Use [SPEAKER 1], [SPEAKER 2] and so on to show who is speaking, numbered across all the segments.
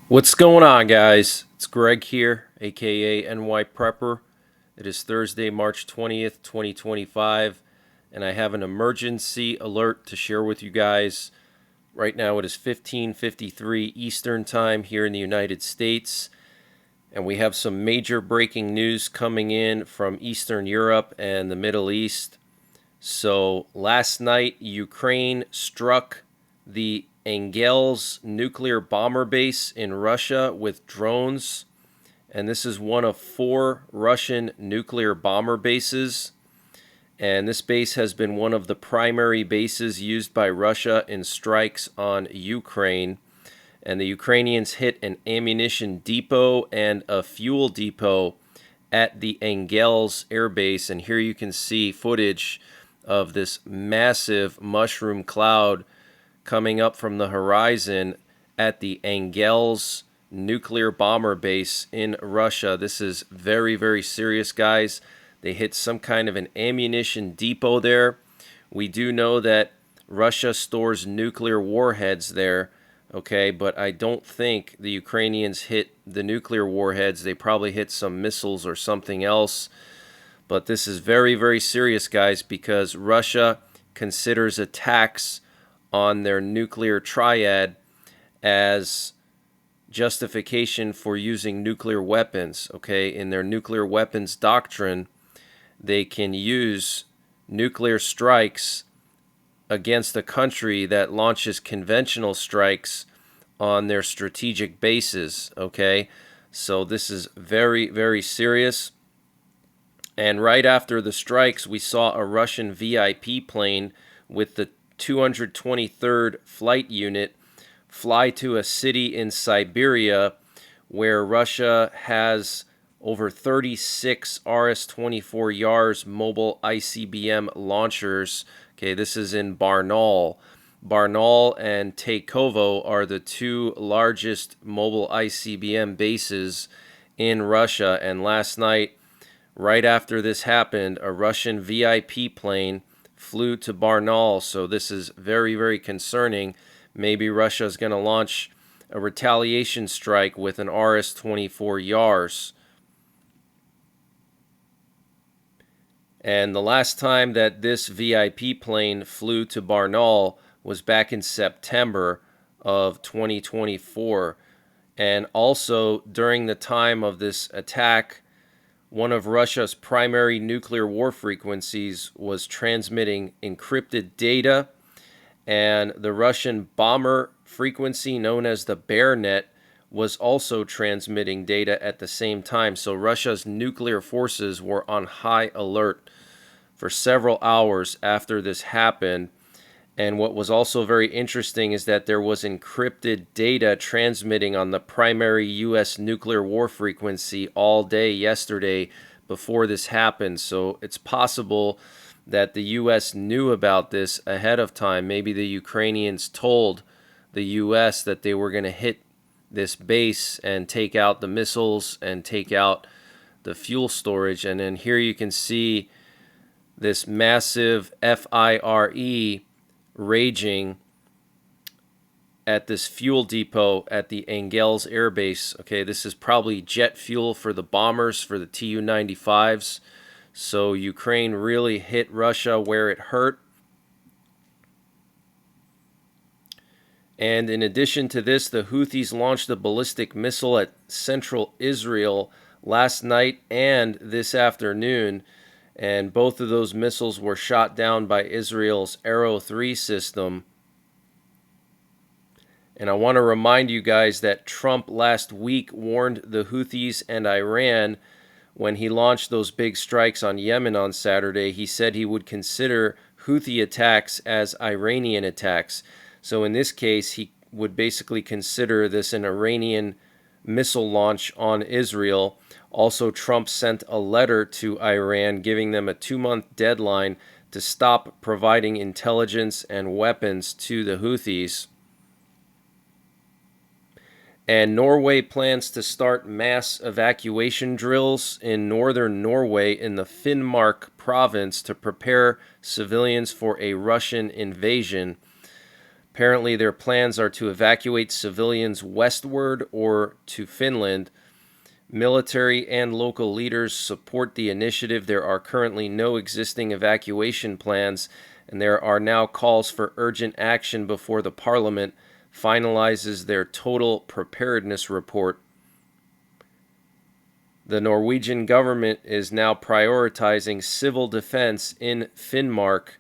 [SPEAKER 1] What's going on, guys? It's Greg here, aka NYPrepper. It is Thursday, March 20th, 2025, and I have an emergency alert to share with you guys. Right now it is 15:53 Eastern Time here in the United States, and we have some major breaking news coming in from Eastern Europe and the Middle East. So last night, Ukraine struck the Engels nuclear bomber base in Russia with drones. And this is one of 4 Russian nuclear bomber bases. And this base has been one of the primary bases used by Russia in strikes on Ukraine. And the Ukrainians hit an ammunition depot and a fuel depot at the Engels air base. And here you can see footage of this massive mushroom cloud coming up from the horizon at the Engels nuclear bomber base in Russia. This is very, very serious, guys. They hit some kind of an ammunition depot there. We do know that Russia stores nuclear warheads there, okay, but I don't think the Ukrainians hit the nuclear warheads. They probably hit some missiles or something else. But this is very, very serious, guys, because Russia considers attacks on their nuclear triad as justification for using nuclear weapons, okay? In their nuclear weapons doctrine, they can use nuclear strikes against a country that launches conventional strikes on their strategic bases, okay? So this is very, very serious. And right after the strikes, we saw a Russian VIP plane with the 223rd Flight Unit fly to a city in Siberia where Russia has over 36 RS-24 Yars mobile ICBM launchers. Okay, this is in Barnaul. Barnaul and Taikovo are the 2 largest mobile ICBM bases in Russia. And last night, right after this happened, a Russian VIP plane flew to Barnaul. So this is very, very concerning. Maybe Russia is going to launch a retaliation strike with an RS-24 Yars. And the last time that this VIP plane flew to Barnaul was back in September of 2024. And also during the time of this attack, one of Russia's primary nuclear war frequencies was transmitting encrypted data, and the Russian bomber frequency known as the BareNet was also transmitting data at the same time. So Russia's nuclear forces were on high alert for several hours after this happened. And what was also very interesting is that there was encrypted data transmitting on the primary U.S. nuclear war frequency all day yesterday before this happened. So it's possible that the U.S. knew about this ahead of time. Maybe the Ukrainians told the U.S. that they were going to hit this base and take out the missiles and take out the fuel storage. And then here you can see this massive FIRE raging at this fuel depot at the Engels Air Base. Okay, this is probably jet fuel for the bombers, for the Tu-95s. So Ukraine really hit Russia where it hurt. And in addition to this, the Houthis launched a ballistic missile at central Israel last night and this afternoon. And both of those missiles were shot down by Israel's Arrow 3 system. And I want to remind you guys that Trump last week warned the Houthis and Iran when he launched those big strikes on Yemen on Saturday. He said he would consider Houthi attacks as Iranian attacks. So in this case, he would basically consider this an Iranian missile launch on Israel. Also, Trump sent a letter to Iran giving them a 2-month deadline to stop providing intelligence and weapons to the Houthis. And Norway plans to start mass evacuation drills in northern Norway in the Finnmark province to prepare civilians for a Russian invasion. Apparently, their plans are to evacuate civilians westward or to Finland. Military and local leaders support the initiative. There are currently no existing evacuation plans, and there are now calls for urgent action before the parliament finalizes their total preparedness report. The Norwegian government is now prioritizing civil defense in Finnmark,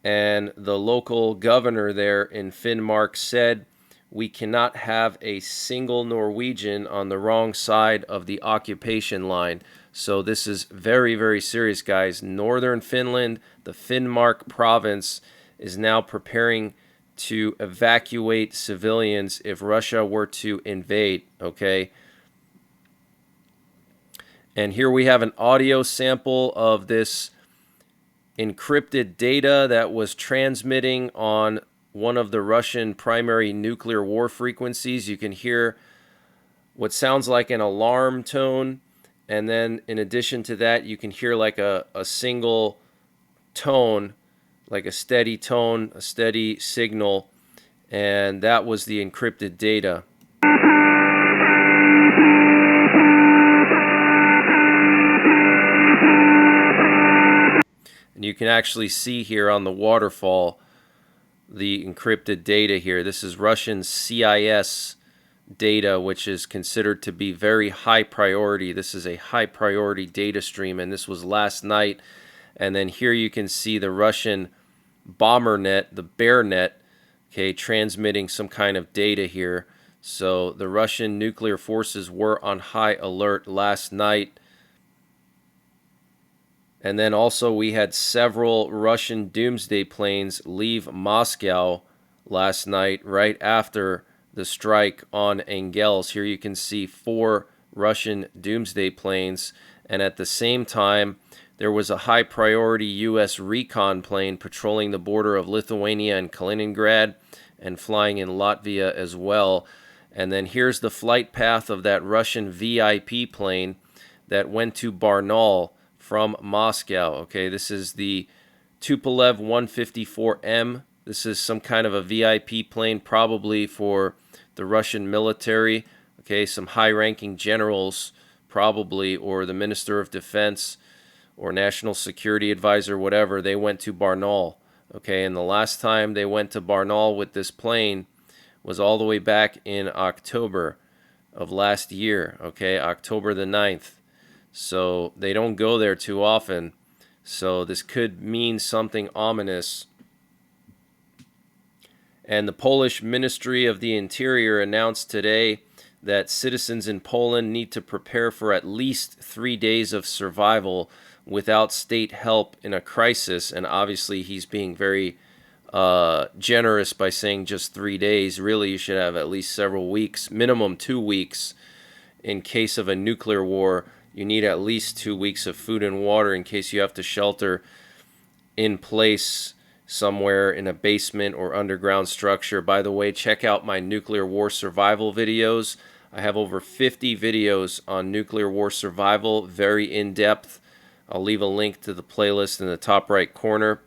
[SPEAKER 1] and the local governor there in Finnmark said, "We cannot have a single Norwegian on the wrong side of the occupation line." So this is very, very serious, guys. Northern Finland, the Finnmark province, is now preparing to evacuate civilians if Russia were to invade, okay? And here we have an audio sample of this encrypted data that was transmitting on one of the Russian primary nuclear war frequencies. You can hear what sounds like an alarm tone, and then in addition to that, you can hear like a single tone, like a steady tone, a steady signal, and that was the encrypted data. And you can actually see here on the waterfall the encrypted data here. This is Russian CIS data, which is considered to be very high priority. This is a high priority data stream, and this was last night. And then here you can see the Russian bomber net, the bear net, okay, transmitting some kind of data here. So the Russian nuclear forces were on high alert last night. And then also we had several Russian doomsday planes leave Moscow last night right after the strike on Engels. Here you can see 4 Russian doomsday planes. And at the same time, there was a high priority U.S. recon plane patrolling the border of Lithuania and Kaliningrad and flying in Latvia as well. And then here's the flight path of that Russian VIP plane that went to Barnaul from Moscow. Okay, this is the Tupolev 154M. This is some kind of a VIP plane, probably for the Russian military. Okay, some high-ranking generals, probably, or the Minister of Defense, or National Security Advisor, whatever. They went to Barnaul. Okay, and the last time they went to Barnaul with this plane was all the way back in October of last year. Okay, October the 9th. So they don't go there too often. So this could mean something ominous. And the Polish Ministry of the Interior announced today that citizens in Poland need to prepare for at least 3 days of survival without state help in a crisis. And obviously he's being very generous by saying just 3 days. Really, you should have at least several weeks, minimum 2 weeks. In case of a nuclear war, you need at least 2 weeks of food and water in case you have to shelter in place somewhere in a basement or underground structure. By the way, check out my nuclear war survival videos. I have over 50 videos on nuclear war survival, very in-depth. I'll leave a link to the playlist in the top right corner.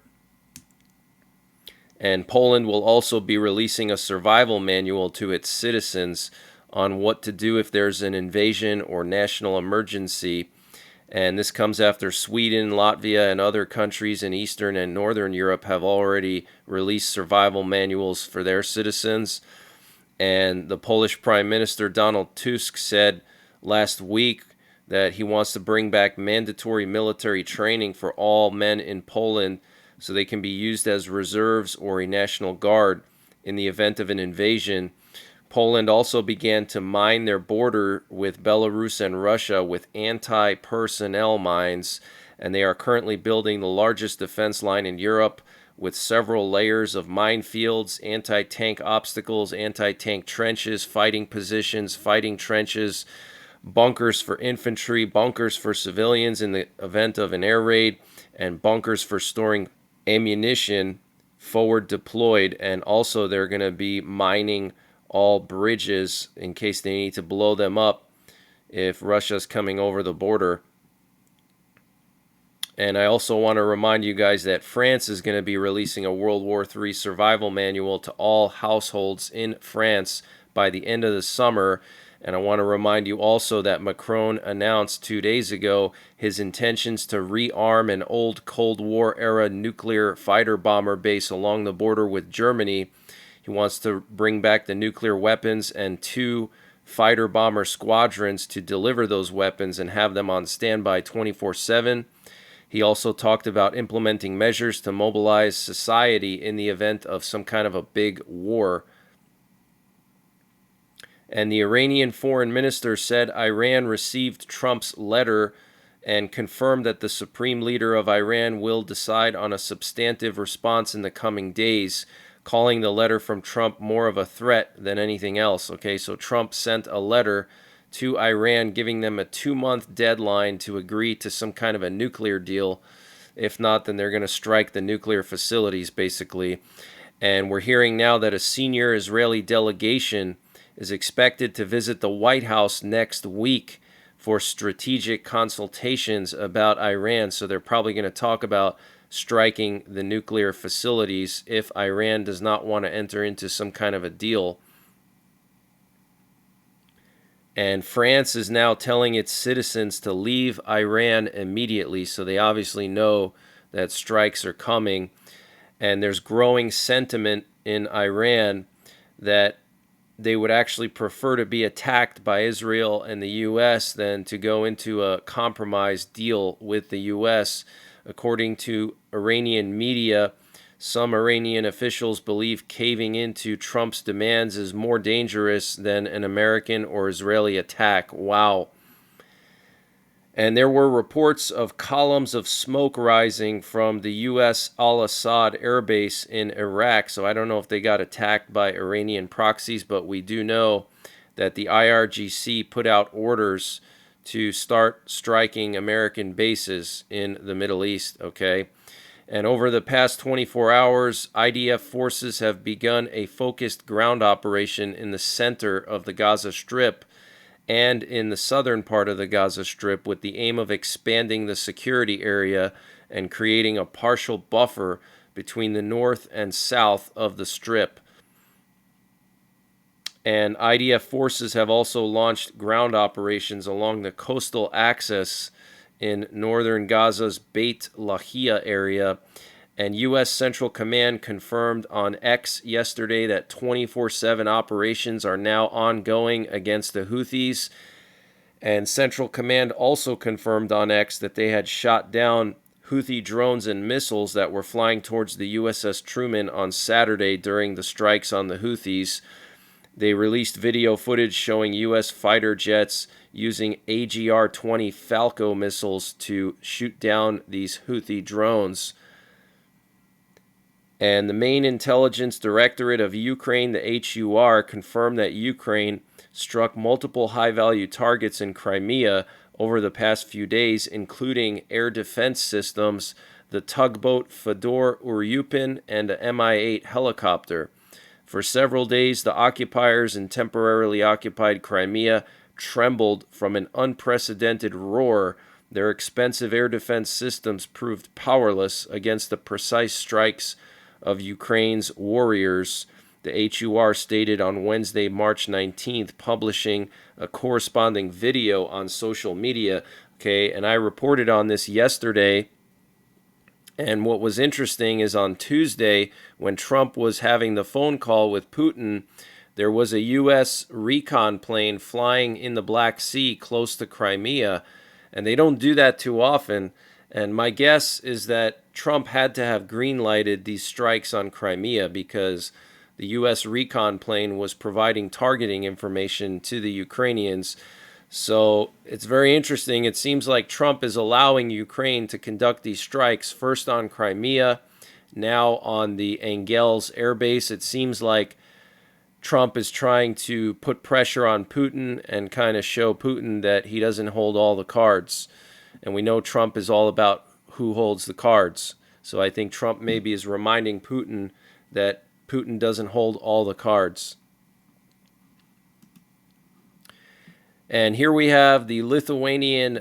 [SPEAKER 1] And Poland will also be releasing a survival manual to its citizens on what to do if there's an invasion or national emergency. And this comes after Sweden, Latvia, and other countries in Eastern and Northern Europe have already released survival manuals for their citizens. And the Polish Prime Minister Donald Tusk said last week that he wants to bring back mandatory military training for all men in Poland so they can be used as reserves or a national guard in the event of an invasion. Poland also began to mine their border with Belarus and Russia with anti-personnel mines, and they are currently building the largest defense line in Europe with several layers of minefields, anti-tank obstacles, anti-tank trenches, fighting positions, fighting trenches, bunkers for infantry, bunkers for civilians in the event of an air raid, and bunkers for storing ammunition forward deployed. And also they're going to be mining all bridges in case they need to blow them up if Russia's coming over the border. And I also want to remind you guys that France is going to be releasing a World War III survival manual to all households in France by the end of the summer. And I want to remind you also that Macron announced 2 days ago his intentions to rearm an old Cold War era nuclear fighter bomber base along the border with Germany. He wants to bring back the nuclear weapons and 2 fighter bomber squadrons to deliver those weapons and have them on standby 24/7. He also talked about implementing measures to mobilize society in the event of some kind of a big war. And the Iranian foreign minister said Iran received Trump's letter and confirmed that the supreme leader of Iran will decide on a substantive response in the coming days, calling the letter from Trump more of a threat than anything else. Okay, so Trump sent a letter to Iran giving them a 2-month deadline to agree to some kind of a nuclear deal. If not, then they're going to strike the nuclear facilities, basically. And we're hearing now that a senior Israeli delegation is expected to visit the White House next week for strategic consultations about Iran. So they're probably going to talk about striking the nuclear facilities if Iran does not want to enter into some kind of a deal. And France is now telling its citizens to leave Iran immediately. So they obviously know that strikes are coming. And there's growing sentiment in Iran that they would actually prefer to be attacked by Israel and the U.S. than to go into a compromise deal with the U.S. According to Iranian media, some Iranian officials believe caving into Trump's demands is more dangerous than an American or Israeli attack. Wow. And there were reports of columns of smoke rising from the U.S. Al-Assad air base in Iraq. So I don't know if they got attacked by Iranian proxies, but we do know that the IRGC put out orders to start striking American bases in the Middle East, okay? And over the past 24 hours, IDF forces have begun a focused ground operation in the center of the Gaza Strip and in the southern part of the Gaza Strip with the aim of expanding the security area and creating a partial buffer between the north and south of the Strip. And IDF forces have also launched ground operations along the coastal axis in northern Gaza's Beit Lahia area. And U.S. Central Command confirmed on X yesterday that 24/7 operations are now ongoing against the Houthis. And Central Command also confirmed on X that they had shot down Houthi drones and missiles that were flying towards the USS Truman on Saturday during the strikes on the Houthis. They released video footage showing U.S. fighter jets using AGR-20 Falco missiles to shoot down these Houthi drones. And the main intelligence directorate of Ukraine, the HUR, confirmed that Ukraine struck multiple high-value targets in Crimea over the past few days, including air defense systems, the tugboat Fedor Uryupin, and a Mi-8 helicopter. For several days, the occupiers in temporarily occupied Crimea trembled from an unprecedented roar. Their expensive air defense systems proved powerless against the precise strikes of Ukraine's warriors, the HUR stated on Wednesday, March 19th, publishing a corresponding video on social media. Okay, and I reported on this yesterday. And what was interesting is on Tuesday, when Trump was having the phone call with Putin, there was a U.S. recon plane flying in the Black Sea close to Crimea. And they don't do that too often. And my guess is that Trump had to have green-lighted these strikes on Crimea because the U.S. recon plane was providing targeting information to the Ukrainians. So it's very interesting. It seems like Trump is allowing Ukraine to conduct these strikes, first on Crimea, now on the Engels air base. It seems like Trump is trying to put pressure on Putin and kind of show Putin that he doesn't hold all the cards. And we know Trump is all about who holds the cards. So I think Trump maybe is reminding Putin that Putin doesn't hold all the cards. And here we have the Lithuanian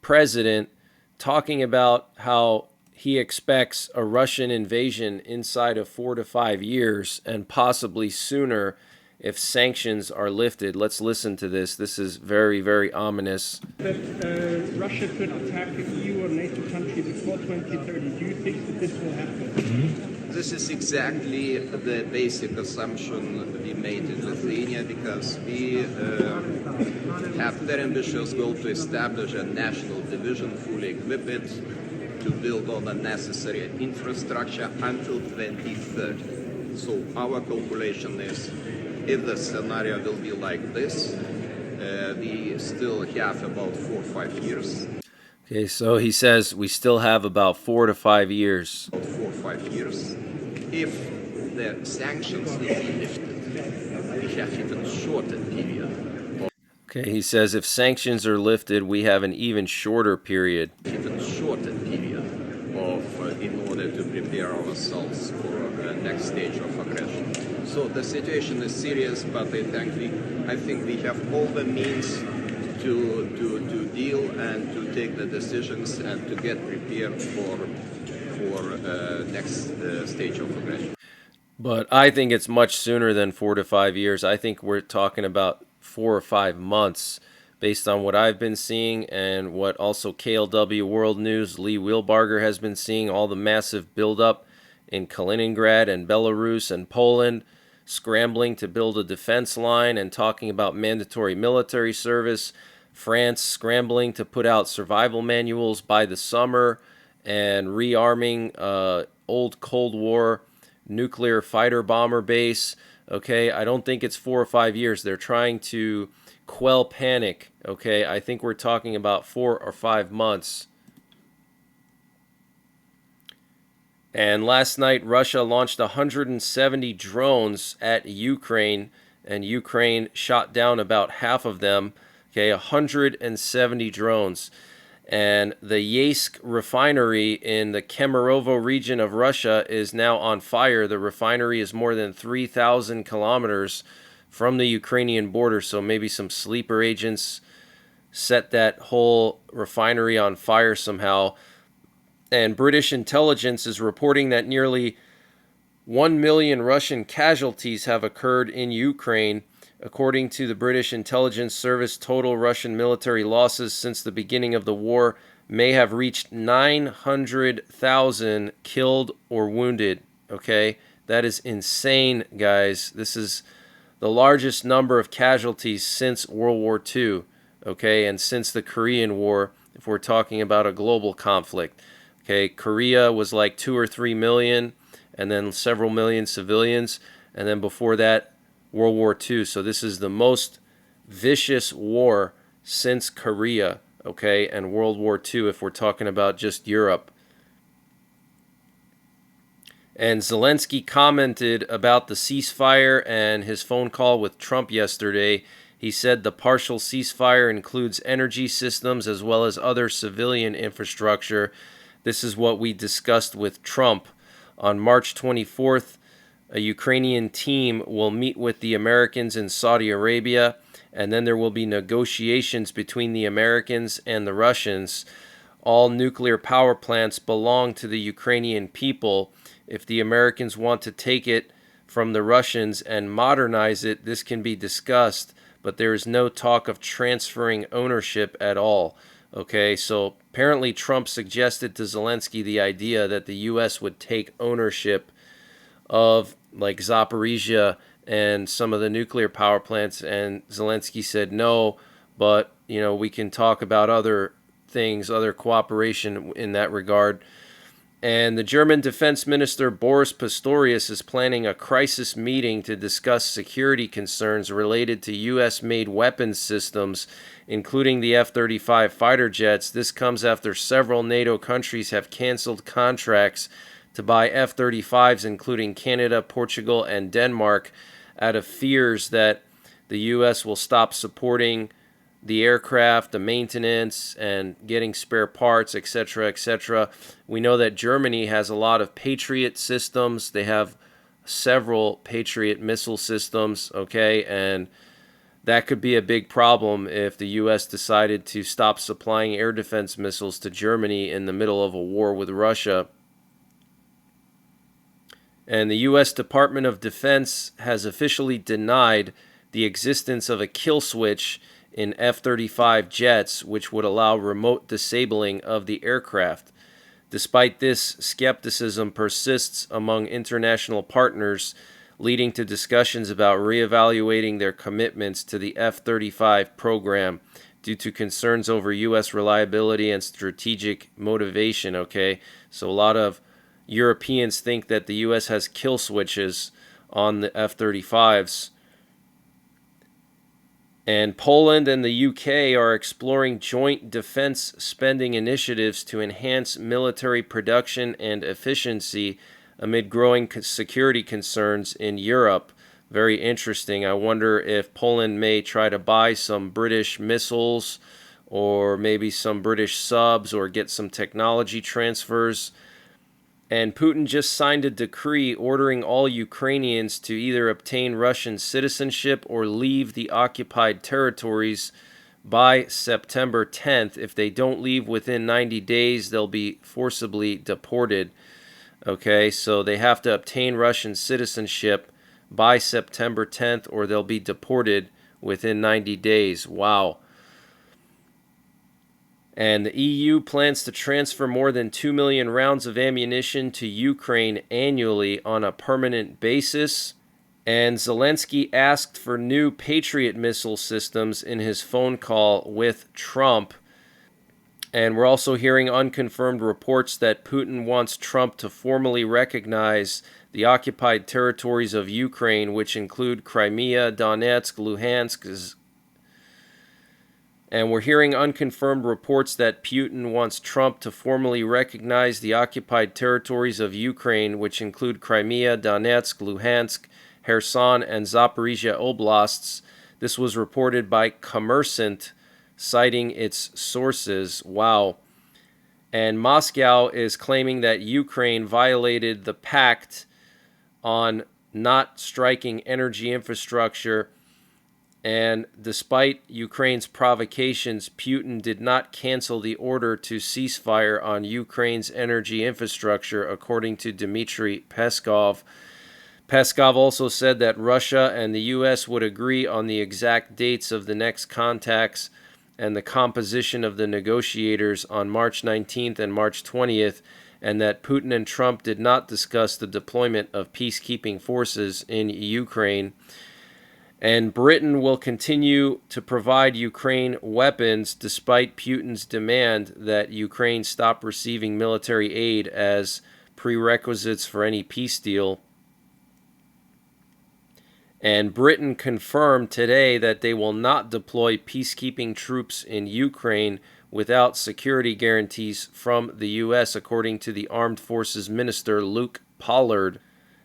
[SPEAKER 1] president talking about how he expects a Russian invasion inside of 4 to 5 years and possibly sooner if sanctions are lifted. Let's listen to this. This is very, very ominous.
[SPEAKER 2] That Russia could attack an EU or NATO country before 2030. Do you think that this will happen?
[SPEAKER 3] This is exactly the basic assumption we made in Lithuania, because we have very ambitious goal to establish a national division, fully equip it, to build all the necessary infrastructure until 2030. So our calculation is, if the scenario will be like this, we still have about 4 or 5 years.
[SPEAKER 1] Okay, so he says we still have about 4 to 5 years.
[SPEAKER 3] 4 or 5 years. If the sanctions will be lifted, we have even shorter period.
[SPEAKER 1] Okay, he says if sanctions are lifted, we have an even shorter period.
[SPEAKER 3] Even shorter period in order to prepare ourselves for the next stage of aggression. So the situation is serious, but I think we have all the means to deal and to take the decisions and to get prepared for next stage of aggression.
[SPEAKER 1] But I think it's much sooner than 4 to 5 years. I think we're talking about 4 or 5 months based on what I've been seeing and what also KLW World News, Lee Wilbarger, has been seeing, all the massive buildup in Kaliningrad and Belarus and Poland, scrambling to build a defense line and talking about mandatory military service, France scrambling to put out survival manuals by the summer and rearming old Cold War nuclear fighter bomber base. Okay, I don't think it's 4 or 5 years. They're trying to quell panic. Okay, I think we're talking about 4 or 5 months. And last night, Russia launched 170 drones at Ukraine, and Ukraine shot down about half of them. Okay, 170 drones. And the Yeysk refinery in the Kemerovo region of Russia is now on fire. The refinery is more than 3,000 kilometers from the Ukrainian border, so maybe some sleeper agents set that whole refinery on fire somehow. And British intelligence is reporting that nearly 1 million Russian casualties have occurred in Ukraine. According to the British intelligence service, total Russian military losses since the beginning of the war may have reached 900,000 killed or wounded. Okay, that is insane, guys. This is the largest number of casualties since World War II, okay, and since the Korean War, if we're talking about a global conflict. Okay, Korea was like 2 or 3 million, and then several million civilians, and then before that, World War II. So this is the most vicious war since Korea, okay, and World War II if we're talking about just Europe. And Zelensky commented about the ceasefire and his phone call with Trump yesterday. He said the partial ceasefire includes energy systems as well as other civilian infrastructure. This is what we discussed with Trump. On March 24th, a Ukrainian team will meet with the Americans in Saudi Arabia, and then there will be negotiations between the Americans and the Russians. All nuclear power plants belong to the Ukrainian people. If the Americans want to take it from the Russians and modernize it, this can be discussed, but there is no talk of transferring ownership at all. Okay, so apparently Trump suggested to Zelensky the idea that the U.S. would take ownership of like Zaporizhia and some of the nuclear power plants, and Zelensky said no, but we can talk about other things, other cooperation in that regard. And the German Defense Minister Boris Pistorius is planning a crisis meeting to discuss security concerns related to U.S.-made weapons systems, including the F-35 fighter jets. This comes after several NATO countries have canceled contracts to buy F-35s, including Canada, Portugal, and Denmark, out of fears that the U.S. will stop supporting the aircraft, the maintenance, and getting spare parts, etc., etc. We know that Germany has a lot of Patriot systems. They have several Patriot missile systems, okay, and that could be a big problem if the U.S. decided to stop supplying air defense missiles to Germany in the middle of a war with Russia. And the U.S. Department of Defense has officially denied the existence of a kill switch in F-35 jets, which would allow remote disabling of the aircraft. Despite this, skepticism persists among international partners, leading to discussions about reevaluating their commitments to the F-35 program due to concerns over U.S. reliability and strategic motivation, okay? So a lot of Europeans think that the U.S. has kill switches on the F-35s. And Poland and the UK are exploring joint defense spending initiatives to enhance military production and efficiency amid growing security concerns in Europe. Very interesting. I wonder if Poland may try to buy some British missiles or maybe some British subs or get some technology transfers. And Putin just signed a decree ordering all Ukrainians to either obtain Russian citizenship or leave the occupied territories by September 10th. If they don't leave within 90 days, they'll be forcibly deported. Okay, so they have to obtain Russian citizenship by September 10th or they'll be deported within 90 days. Wow. And the EU plans to transfer more than 2 million rounds of ammunition to Ukraine annually on a permanent basis. And Zelensky asked for new Patriot missile systems in his phone call with Trump. And we're also hearing unconfirmed reports that Putin wants Trump to formally recognize the occupied territories of Ukraine, which include Crimea, Donetsk, Luhansk. And we're hearing unconfirmed reports that Putin wants Trump to formally recognize the occupied territories of Ukraine, which include Crimea, Donetsk, Luhansk, Kherson, and Zaporizhia oblasts. This was reported by Kommersant, citing its sources. Wow. And Moscow is claiming that Ukraine violated the pact on not striking energy infrastructure. And despite Ukraine's provocations, Putin did not cancel the order to ceasefire on Ukraine's energy infrastructure, according to Dmitry Peskov. Peskov also said that Russia and the U.S. would agree on the exact dates of the next contacts and the composition of the negotiators on March 19th and March 20th, and that Putin and Trump did not discuss the deployment of peacekeeping forces in Ukraine. And Britain will continue to provide Ukraine weapons despite Putin's demand that Ukraine stop receiving military aid as prerequisites for any peace deal. And Britain confirmed today that they will not deploy peacekeeping troops in Ukraine without security guarantees from the U.S., according to the Armed Forces Minister Luke Pollard.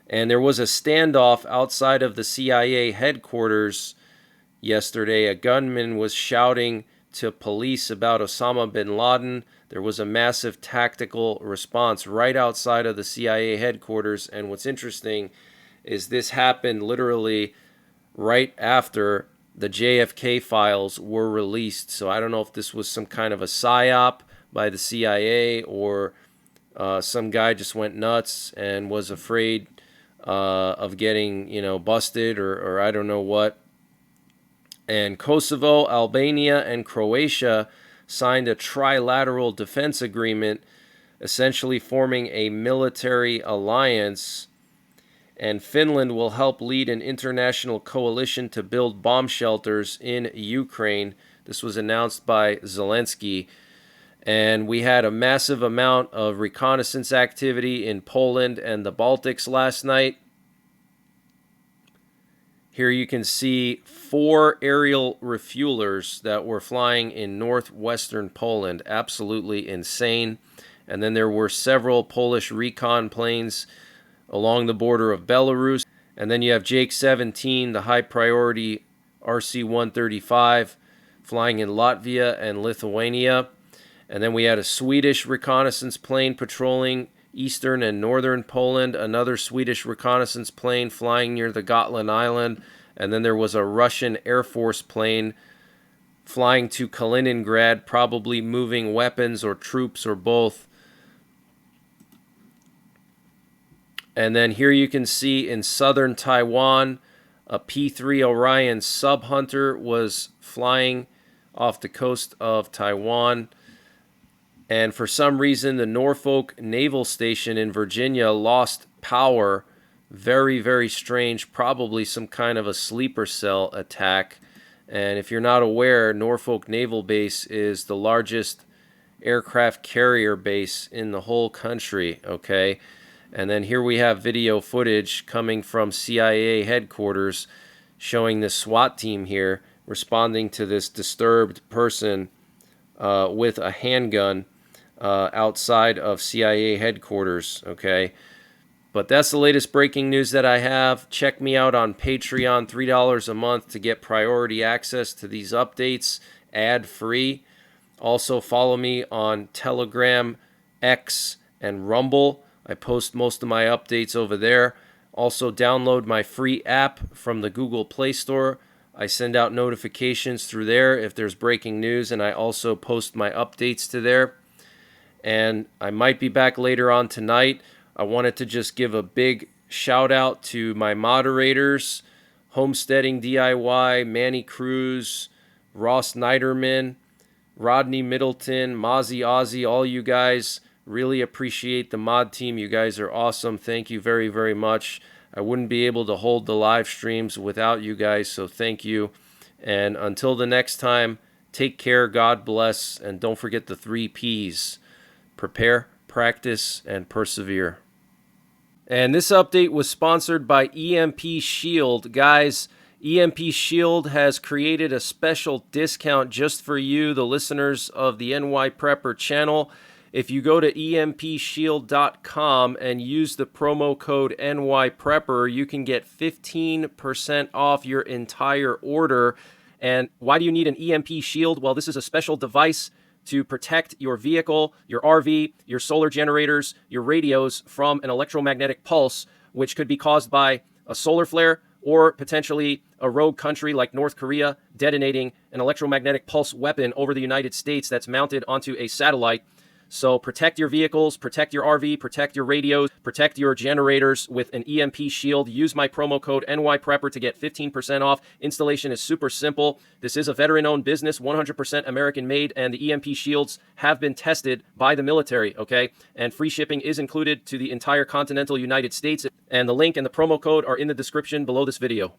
[SPEAKER 1] And there was a standoff outside of the CIA headquarters yesterday. A gunman was shouting to police about Osama bin Laden. There was a massive tactical response right outside of the CIA headquarters. And what's interesting is this happened literally right after the JFK files were released. So I don't know if this was some kind of a psyop by the CIA or some guy just went nuts and was afraid of getting, busted or I don't know what. And Kosovo, Albania, and Croatia signed a trilateral defense agreement, essentially forming a military alliance. And Finland will help lead an international coalition to build bomb shelters in Ukraine. This was announced by Zelensky. And we had a massive amount of reconnaissance activity in Poland and the Baltics last night. Here you can see 4 aerial refuelers that were flying in northwestern Poland. Absolutely insane. And then there were several Polish recon planes along the border of Belarus. And then you have Jake 17, the high-priority RC-135, flying in Latvia and Lithuania. And then we had a Swedish reconnaissance plane patrolling eastern and northern Poland, another Swedish reconnaissance plane flying near the Gotland Island, And then there was a Russian Air Force plane flying to Kaliningrad, probably moving weapons or troops or both. And then here you can see in southern Taiwan, a P-3 Orion sub-hunter was flying off the coast of Taiwan. And for some reason, the Norfolk Naval Station in Virginia lost power. Very, very strange. Probably some kind of a sleeper cell attack. And if you're not aware, Norfolk Naval Base is the largest aircraft carrier base in the whole country, okay? And then here we have video footage coming from CIA headquarters showing the SWAT team here responding to this disturbed person with a handgun outside of CIA headquarters, okay? But that's the latest breaking news that I have. Check me out on Patreon, $3 a month to get priority access to these updates, ad-free. Also follow me on Telegram, X, and Rumble. I post most of my updates over there. Also download my free app from the Google Play Store. I send out notifications through there if there's breaking news, and I also post my updates to there. And I might be back later on tonight. I wanted to just give a big shout out to my moderators, Homesteading DIY, Manny Cruz, Ross Niderman, Rodney Middleton, Mozzie Ozzy, all you guys. Really appreciate the mod team. You guys are awesome. Thank you very, very much. I wouldn't be able to hold the live streams without you guys, so thank you. And until the next time, take care, God bless, and don't forget the 3 Ps. Prepare, practice, and persevere. And this update was sponsored by EMP Shield. Guys, EMP Shield has created a special discount just for you, the listeners of the NYPrepper channel. If you go to empshield.com and use the promo code NYPrepper, you can get 15% off your entire order. And why do you need an EMP Shield? Well, this is a special device to protect your vehicle, your RV, your solar generators, your radios from an electromagnetic pulse, which could be caused by a solar flare or potentially a rogue country like North Korea detonating an electromagnetic pulse weapon over the United States that's mounted onto a satellite. So protect your vehicles, protect your RV, protect your radios, protect your generators with an EMP Shield. Use my promo code NYPrepper to get 15% off. Installation is super simple. This is a veteran-owned business, 100% American-made, and the EMP Shields have been tested by the military, okay? And free shipping is included to the entire continental United States. And the link and the promo code are in the description below this video.